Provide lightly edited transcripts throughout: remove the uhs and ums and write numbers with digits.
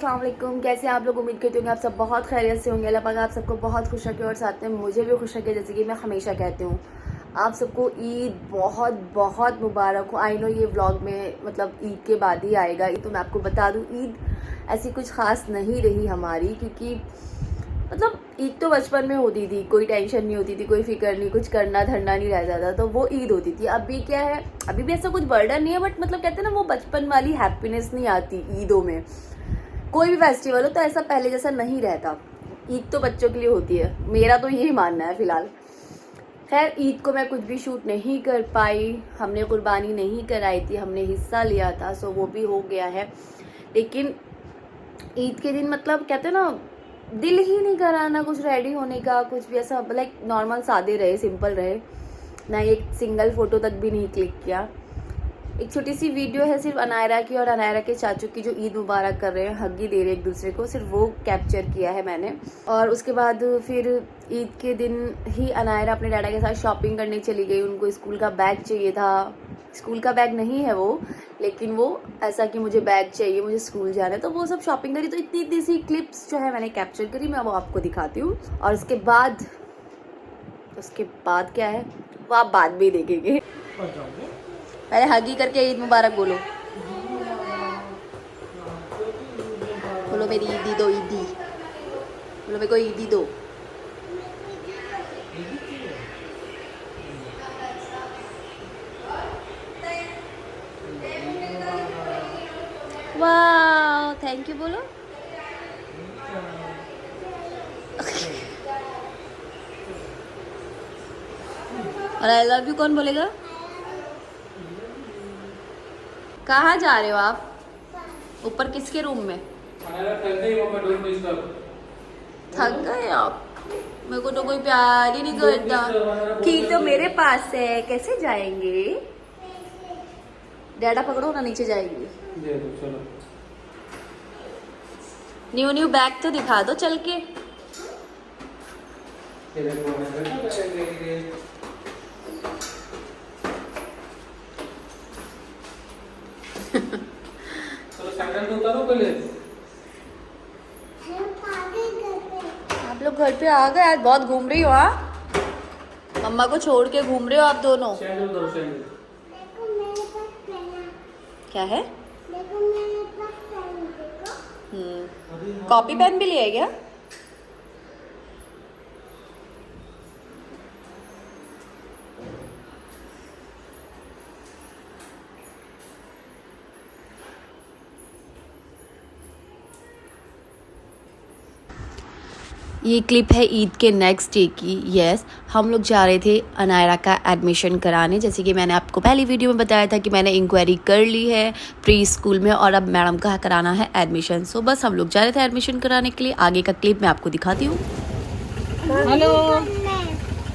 अस्सलाम वालेकुम। कैसे आप लोग? उम्मीद करती हूँ आप सब बहुत खैरियत से होंगे। अल्लाह पाक आप सबको बहुत खुश रखे और साथ में मुझे भी खुश रखे। जैसे कि मैं हमेशा कहती हूँ, आप सबको ईद बहुत बहुत मुबारक हो। आई नो ये व्लॉग में मतलब ईद के बाद ही आएगा, तो मैं आपको बता दूँ ईद ऐसी कुछ ख़ास नहीं रही हमारी, क्योंकि मतलब ईद तो बचपन में होती थी, कोई टेंशन नहीं होती थी, कोई फिक्र नहीं, कुछ करना धरना नहीं रहता था, तो वो ईद होती थी। अभी क्या है, अभी भी ऐसा कुछ बर्डन नहीं है, बट मतलब कहते हैं ना वो बचपन वाली हैप्पीनेस नहीं आती ईदों में। कोई भी फेस्टिवल हो तो ऐसा पहले जैसा नहीं रहता। ईद तो बच्चों के लिए होती है, मेरा तो यही मानना है फिलहाल। खैर ईद को मैं कुछ भी शूट नहीं कर पाई, हमने कुर्बानी नहीं कराई थी, हमने हिस्सा लिया था, सो वो भी हो गया है। लेकिन ईद के दिन मतलब कहते हैं ना दिल ही नहीं करा ना कुछ रेडी होने का, कुछ भी ऐसा लाइक नॉर्मल सादे रहे, सिंपल रहे ना। एक सिंगल फोटो तक भी नहीं क्लिक किया। एक छोटी सी वीडियो है सिर्फ अनायरा की और अनायरा के चाचू की, जो ईद मुबारक कर रहे हैं, हग्गी दे रहे हैं एक दूसरे को, सिर्फ वो कैप्चर किया है मैंने। और उसके बाद फिर ईद के दिन ही अनायरा अपने डैडा के साथ शॉपिंग करने चली गई। उनको स्कूल का बैग चाहिए था, स्कूल का बैग नहीं है वो, लेकिन वो ऐसा कि मुझे बैग चाहिए, मुझे स्कूल जाना है, तो वो सब शॉपिंग करी। तो इतनी इतनी सी क्लिप्स जो है मैंने कैप्चर करी, मैं वो आपको दिखाती हूँ। और उसके बाद क्या है वो आप बाद में ही देखेंगे। पहले हगी करके ईद मुबारक बोलो। बोलो मेरी ईदी दो, ईदी बोलो, मेरे को ईदी दो। वाह, थैंक यू बोलो। और आई लव यू कौन बोलेगा? कहाँ जा रहे हो आप? ऊपर किसके रूम में? थक गए आप? मेरे को तो कोई प्यार ही नहीं करता। की तो मेरे पास है, कैसे जाएंगे? डैडा पकड़ो ना, नीचे जाएंगे। न्यू न्यू बैग तो दिखा दो चल के। आप लोग घर पे आ गए? आज बहुत घूम रही हो। मम्मा को छोड़ के घूम रहे हो आप दोनों। क्या है? कॉपी पेन भी लिया क्या? ये क्लिप है ईद के नेक्स्ट डे की। यस, हम लोग जा रहे थे अनायरा का एडमिशन कराने। जैसे कि मैंने आपको पहली वीडियो में बताया था कि मैंने इंक्वायरी कर ली है प्री स्कूल में, और अब मैडम का कराना है एडमिशन। सो बस हम लोग जा रहे थे एडमिशन कराने के लिए। आगे का क्लिप मैं आपको दिखाती हूँ। हेलो,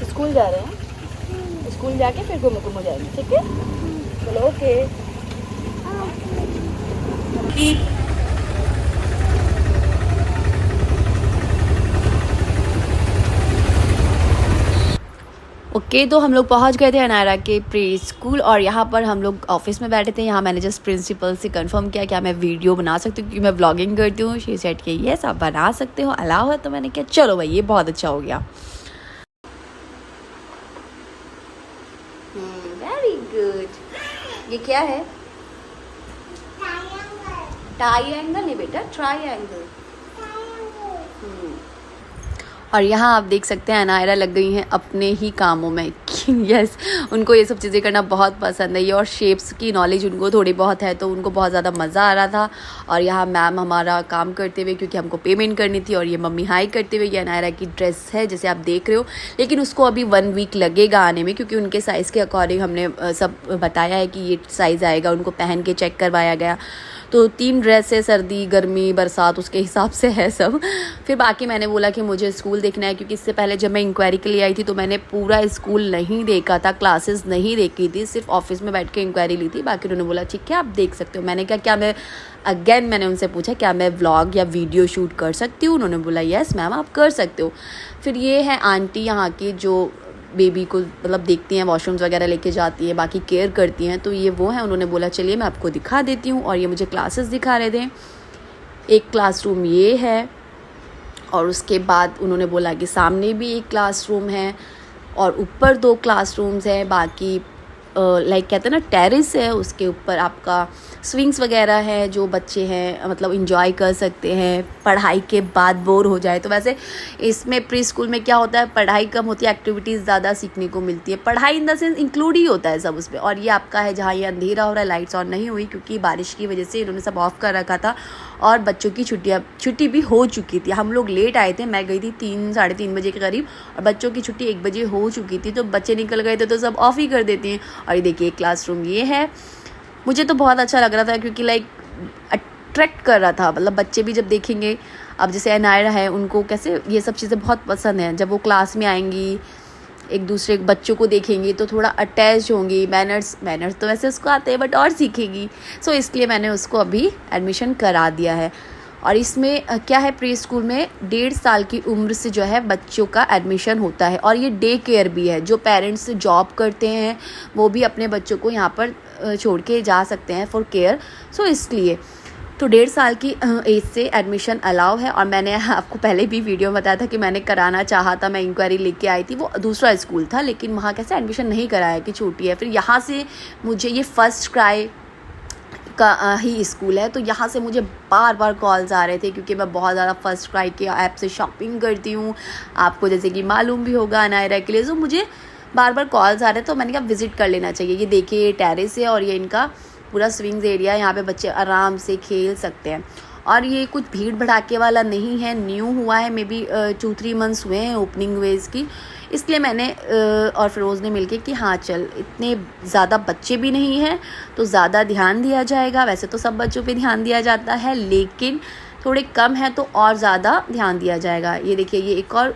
स्कूल जा रहे हैं, स्कूल जाके फिर घूम घूम जाएंगे, ठीक है? चलो ओके। ओके तो हम लोग पहुंच गए थे अनायरा के प्री स्कूल, और यहाँ पर हम लोग ऑफिस में बैठे थे। यहाँ मैंने जस्ट प्रिंसिपल से कंफर्म किया क्या मैं वीडियो बना सकती हूँ, क्योंकि मैं व्लॉगिंग करती हूँ। शी सेड कि यस आप बना सकते हो, अलाउ है। तो मैंने किया चलो भाई, ये बहुत अच्छा हो गया। Very good. ये क्या है? ट्रायंगल नहीं बेटा, ट्रायंगल। और यहाँ आप देख सकते हैं अनायरा लग गई हैं अपने ही कामों में। यस, उनको ये सब चीज़ें करना बहुत पसंद है। ये और शेप्स की नॉलेज उनको थोड़ी बहुत है, तो उनको बहुत ज़्यादा मज़ा आ रहा था। और यहाँ मैम हमारा काम करते हुए, क्योंकि हमको पेमेंट करनी थी, और ये मम्मी हाई करते हुए। ये अनायरा की ड्रेस है जैसे आप देख रहे हो, लेकिन उसको अभी 1 वीक लगेगा आने में, क्योंकि उनके साइज़ के अकॉर्डिंग हमने सब बताया है कि ये साइज़ आएगा। उनको पहन के चेक करवाया गया, तो 3 ड्रेस है, सर्दी गर्मी बरसात, उसके हिसाब से है सब। फिर बाकी मैंने बोला कि मुझे स्कूल देखना है, क्योंकि इससे पहले जब मैं इंक्वायरी के लिए आई थी तो मैंने पूरा स्कूल नहीं देखा था, क्लासेस नहीं देखी थी, सिर्फ ऑफिस में बैठ के इंक्वायरी ली थी। बाकी उन्होंने बोला ठीक है आप देख सकते हो। मैंने कहा क्या मैं अगेन मैंने उनसे पूछा क्या मैं व्लॉग या वीडियो शूट कर सकती हूँ? उन्होंने बोला यस मैम आप कर सकते हो। फिर ये है आंटी यहाँ की, जो बेबी को मतलब देखती हैं, वॉशरूम्स वगैरह लेके जाती हैं, बाकी केयर करती हैं। तो ये वो हैं, उन्होंने बोला चलिए मैं आपको दिखा देती हूँ। और ये मुझे क्लासेस दिखा रहे थे। एक क्लासरूम ये है, और उसके बाद उन्होंने बोला कि सामने भी एक क्लासरूम है और ऊपर 2 क्लासरूम्स हैं। बाकी लाइक कहते हैं ना टेरेस है, उसके ऊपर आपका स्विंग्स वगैरह है, जो बच्चे हैं मतलब इंजॉय कर सकते हैं पढ़ाई के बाद बोर हो जाए तो। वैसे इसमें प्री स्कूल में क्या होता है, पढ़ाई कम होती है, एक्टिविटीज़ ज़्यादा सीखने को मिलती है। पढ़ाई इन द सेंस इंक्लूड ही होता है सब उसमें। और ये आपका है जहाँ ये अंधेरा हो रहा है, लाइट्स ऑन नहीं हुई क्योंकि बारिश की वजह से इन्होंने सब ऑफ कर रखा था और बच्चों की छुट्टी भी हो चुकी थी। हम लोग लेट आए थे, मैं गई थी 3 साढ़े 3 बजे के करीब और बच्चों की छुट्टी 1 बजे हो चुकी थी। तो बच्चे निकल गए थे तो सब ऑफ ही कर देते हैं। और ये देखिए क्लासरूम ये है। मुझे तो बहुत अच्छा लग रहा था क्योंकि लाइक अट्रैक्ट कर रहा था, मतलब बच्चे भी जब देखेंगे, अब जैसे अनायरा है उनको कैसे ये सब चीज़ें बहुत पसंद हैं। जब वो क्लास में आएंगी एक दूसरे बच्चों को देखेंगी तो थोड़ा अटैच होंगी। मैनर्स तो वैसे उसको आते हैं बट और सीखेगी। सो इसलिए मैंने उसको अभी एडमिशन करा दिया है। और इसमें क्या है, प्री स्कूल में 1.5 साल की उम्र से जो है बच्चों का एडमिशन होता है। और ये डे केयर भी है, जो पेरेंट्स जॉब करते हैं वो भी अपने बच्चों को यहाँ पर छोड़ के जा सकते हैं फॉर केयर। सो इसलिए तो 1.5 साल की एज से एडमिशन अलाउ है। और मैंने आपको पहले भी वीडियो में बताया था कि मैंने कराना चाहा था, मैं इंक्वायरी लेके आई थी, वो दूसरा स्कूल था लेकिन वहाँ कैसे एडमिशन नहीं कराया कि छोटी है। फिर यहाँ से मुझे ये फर्स्ट क्राई का ही स्कूल है, तो यहाँ से मुझे बार बार कॉल्स आ रहे थे क्योंकि मैं बहुत ज़्यादा फर्स्ट क्राई के ऐप से शॉपिंग करती हूँ, आपको जैसे कि मालूम भी होगा अनायरा के लिए। तो मुझे बार बार कॉल्स आ रहे थे तो मैंने कहा विज़िट कर लेना चाहिए। ये देखिए ये टेरेस है और ये इनका पूरा स्विंग्स एरिया है, यहाँ पे बच्चे आराम से खेल सकते हैं। और ये कुछ भीड़ भड़ाके वाला नहीं है, न्यू हुआ है, मे बी 2-3 मंथ्स हुए हैं ओपनिंग हुए इसकी। इसलिए मैंने और फिरोज़ ने मिलके कि हाँ चल, इतने ज़्यादा बच्चे भी नहीं हैं तो ज़्यादा ध्यान दिया जाएगा। वैसे तो सब बच्चों पे ध्यान दिया जाता है लेकिन थोड़े कम हैं तो और ज़्यादा ध्यान दिया जाएगा। ये देखिए ये एक और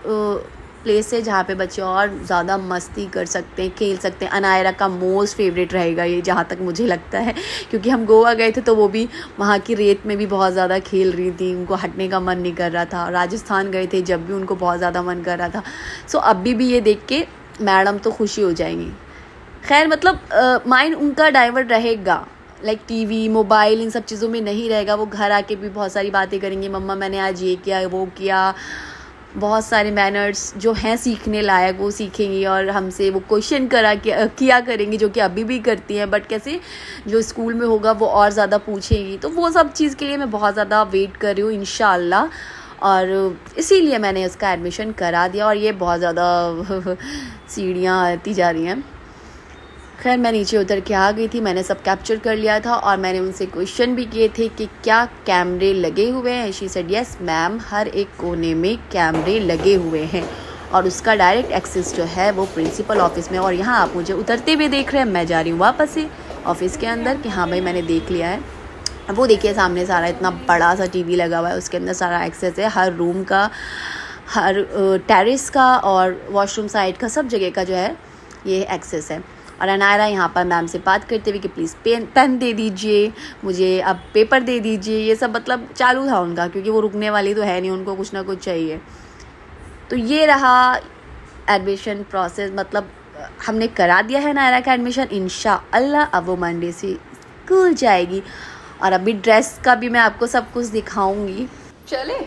प्लेस है जहाँ पे बच्चे और ज़्यादा मस्ती कर सकते हैं, खेल सकते हैं। अनायरा का मोस्ट फेवरेट रहेगा ये, जहाँ तक मुझे लगता है, क्योंकि हम गोवा गए थे तो वो भी वहाँ की रेत में भी बहुत ज़्यादा खेल रही थी, उनको हटने का मन नहीं कर रहा था। राजस्थान गए थे जब भी उनको बहुत ज़्यादा मन कर रहा था। सो अभी भी ये देख के मैडम तो खुशी हो जाएंगी। खैर मतलब माइंड उनका डाइवर्ट रहेगा, लाइक टीवी मोबाइल इन सब चीज़ों में नहीं रहेगा। वो घर आके भी बहुत सारी बातें करेंगी, मम्मा मैंने आज ये किया वो किया, बहुत सारे मैनर्स जो हैं सीखने लायक वो सीखेंगी और हमसे वो क्वेश्चन किया करेंगी, जो कि अभी भी करती हैं। बट कैसे जो स्कूल में होगा वो और ज़्यादा पूछेंगी। तो वो सब चीज़ के लिए मैं बहुत ज़्यादा वेट कर रही हूँ इंशाल्लाह, और इसीलिए मैंने उसका एडमिशन करा दिया। और ये बहुत ज़्यादा सीढ़ियाँ आती जा रही हैं। खैर मैं नीचे उतर के आ गई थी, मैंने सब कैप्चर कर लिया था और मैंने उनसे क्वेश्चन भी किए थे कि क्या कैमरे लगे हुए हैं। शी सेड यस मैम, हर एक कोने में कैमरे लगे हुए हैं और उसका डायरेक्ट एक्सेस जो है वो प्रिंसिपल ऑफिस में। और यहाँ आप मुझे उतरते हुए देख रहे हैं, मैं जा रही हूँ वापस से ऑफिस के अंदर कि हाँ भाई मैंने देख लिया है। वो देखिए सामने सारा इतना बड़ा सा टीवी लगा हुआ है, उसके अंदर सारा एक्सेस है, हर रूम का, हर टेरेस का और वॉशरूम साइड का, सब जगह का जो है ये एक्सेस है। और अनायरा यहाँ पर मैम से बात करते हुए कि प्लीज़ पेन दे दीजिए मुझे, अब पेपर दे दीजिए, ये सब मतलब चालू था उनका, क्योंकि वो रुकने वाली तो है नहीं, उनको कुछ ना कुछ चाहिए। तो ये रहा एडमिशन प्रोसेस, मतलब हमने करा दिया है अनायरा का एडमिशन इंशाअल्लाह। अब वो मंडे से स्कूल जाएगी और अभी ड्रेस का भी मैं आपको सब कुछ दिखाऊंगी। चले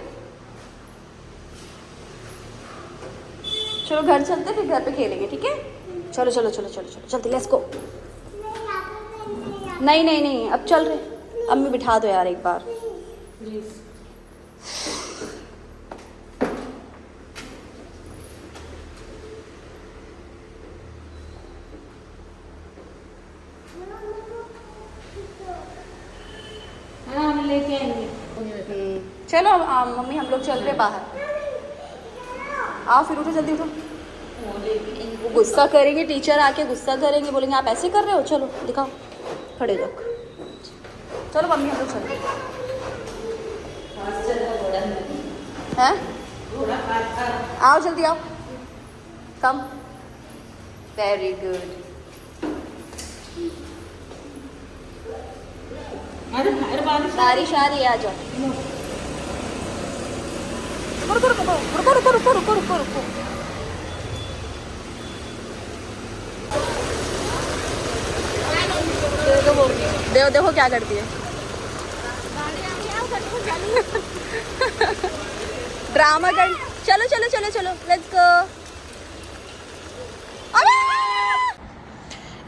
चलो घर चलते, फिर घर पे खेलेंगे, ठीक है? चलो चलो चलो चलो चलो चलते, लेट्स गो। नहीं नहीं नहीं अब चल रहे, अम्मी बिठा दो यार एक बार प्लीज। हाँ हम लेके आएंगे। चलो मम्मी हम लोग चल रहे बाहर। आओ फिर उठो, जल्दी उठो। वो गुस्सा करेंगे, टीचर आके गुस्सा करेंगे, बोलेंगे आप ऐसे कर रहे हो। चलो दिखाओ, खड़े रख। चलो मम्मी हम लोग चल रहे हैं। आओ जल्दी आओ, कम। Very good. बारिश आ रही है, आ जाओ। रुको रुको रुको रुको रुको रुको रुको रुको। देखो देखो क्या करती है। ड्रामा कर। चलो चलो चलो चलो लेट्स गो।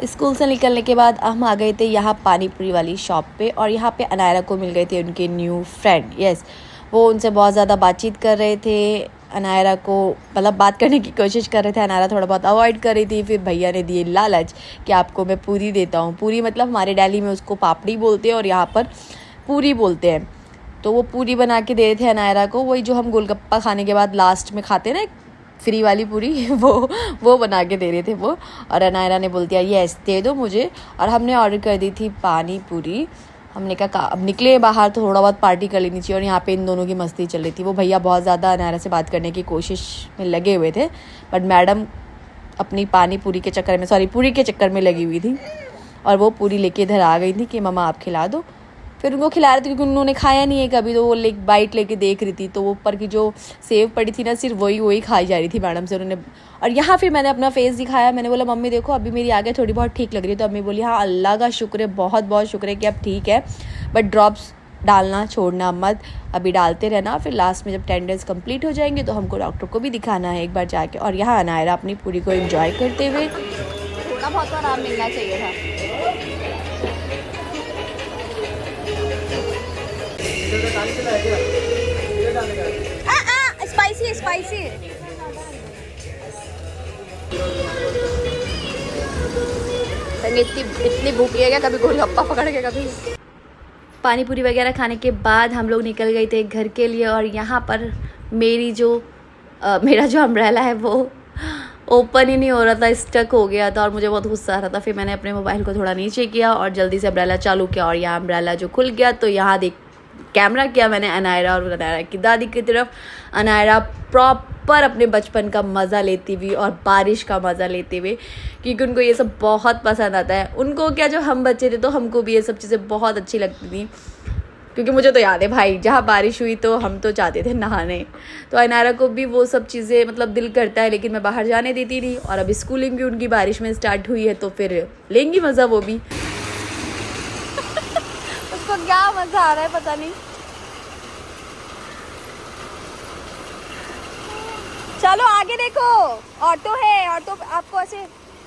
स्कूल से निकलने के बाद हम आ गए थे यहाँ पानी पूरी वाली शॉप पे, और यहाँ पे अनायरा को मिल गए थे उनके न्यू फ्रेंड। यस, वो उनसे बहुत ज़्यादा बातचीत कर रहे थे। अनायरा को मतलब बात करने की कोशिश कर रहे थे, अनायरा थोड़ा बहुत अवॉइड कर रही थी। फिर भैया ने दिए लालच कि आपको मैं पूरी देता हूँ। पूरी मतलब हमारे दिल्ली में उसको पापड़ी बोलते हैं और यहाँ पर पूरी बोलते हैं। तो वो पूरी बना के दे रहे थे अनायरा को, वही जो हम गोलगप्पा खाने के बाद लास्ट में खाते हैं ना, फ्री वाली पूरी, वो बना के दे रहे थे वो। और अनायरा ने बोल दिया यस दे दो मुझे। और हमने ऑर्डर कर दी थी पानी पूरी। हमने कहा अब निकले बाहर तो थोड़ा बहुत पार्टी कर लेनी चाहिए। और यहाँ पे इन दोनों की मस्ती चल रही थी। वो भैया बहुत ज़्यादा अनायरा से बात करने की कोशिश में लगे हुए थे, बट मैडम अपनी पानी पूरी के चक्कर में, सॉरी पूरी के चक्कर में लगी हुई थी। और वो पूरी लेके इधर आ गई थी कि मम्मा आप खिला दो। फिर उनको खिला रहे थे क्योंकि उन्होंने खाया नहीं है कभी, तो वो बाइट लेके देख रही थी। तो वो ऊपर की जो सेव पड़ी थी ना, सिर्फ वही खाई जा रही थी मैडम से उन्होंने। और यहाँ फिर मैंने अपना फेस दिखाया, मैंने बोला मम्मी देखो अभी मेरी आगे थोड़ी बहुत ठीक लग रही है। तो अम्मी बोली हाँ अल्लाह का शुक्र है, बहुत बहुत शुक्र है कि अब ठीक है, बट ड्रॉप्स डालना छोड़ना मत, अभी डालते रहना। फिर लास्ट में जब 10 डेज़ कंप्लीट हो जाएंगे तो हमको डॉक्टर को भी दिखाना है एक बार जाके। और यहाँ अनायरा अपनी पूरी को एंजॉय करते हुए, थोड़ा बहुत तो आराम मिलना चाहिए था। Spicy spicy. इतनी भूख है क्या, कभी गोलगप्पा पकड़ के कभी। पानी पूरी वगैरह खाने के बाद हम लोग निकल गए थे घर के लिए। और यहाँ पर मेरा जो अम्ब्रेला है वो ओपन ही नहीं हो रहा था, स्टक हो गया था। और मुझे बहुत गुस्सा आ रहा था। फिर मैंने अपने मोबाइल को थोड़ा नीचे किया और जल्दी से अम्ब्रेला चालू किया। और यहाँ अम्ब्रेला जो खुल गया, तो यहाँ कैमरा किया मैंने अनायरा और अनायरा की दादी की तरफ। अनायरा प्रॉपर अपने बचपन का मज़ा लेती हुई और बारिश का मज़ा लेते हुए, क्योंकि उनको ये सब बहुत पसंद आता है। उनको क्या, जो हम बच्चे थे तो हमको भी ये सब चीज़ें बहुत अच्छी लगती थी। क्योंकि मुझे तो याद है भाई, जहाँ बारिश हुई तो हम तो जाते थे नहाने। तो अनायरा को भी वो सब चीज़ें मतलब दिल करता है, लेकिन मैं बाहर जाने देती नहीं। और अब स्कूलिंग भी उनकी बारिश में स्टार्ट हुई है, तो फिर लेंगी मज़ा वो भी। उसको क्या मज़ा आ रहा है पता नहीं। चलो आगे देखो, ऑटो है, ऑटो आपको ऐसे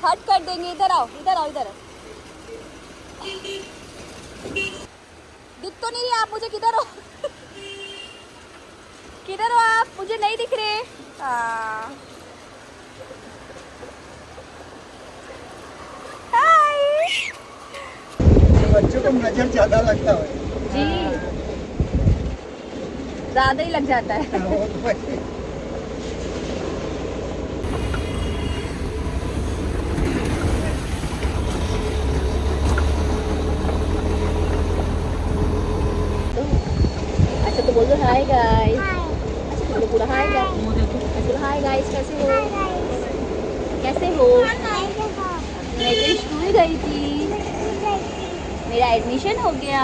हट कर देंगे। इधर आओ इधर आओ इधर। दिख तो नहीं रहे आप मुझे, किधर हो? किधर हो आप, मुझे नहीं दिख रहे। हाय। बच्चों को नजर ज्यादा लगता है जी, ज्यादा ही लग जाता है। तो बोल दो हाय गाइस। अच्छा बोलो पूरा हाय गाइस। हाय गाइस, कैसे हो? कैसे हो? मैं तो स्कूल गई थी, मेरा एडमिशन हो गया।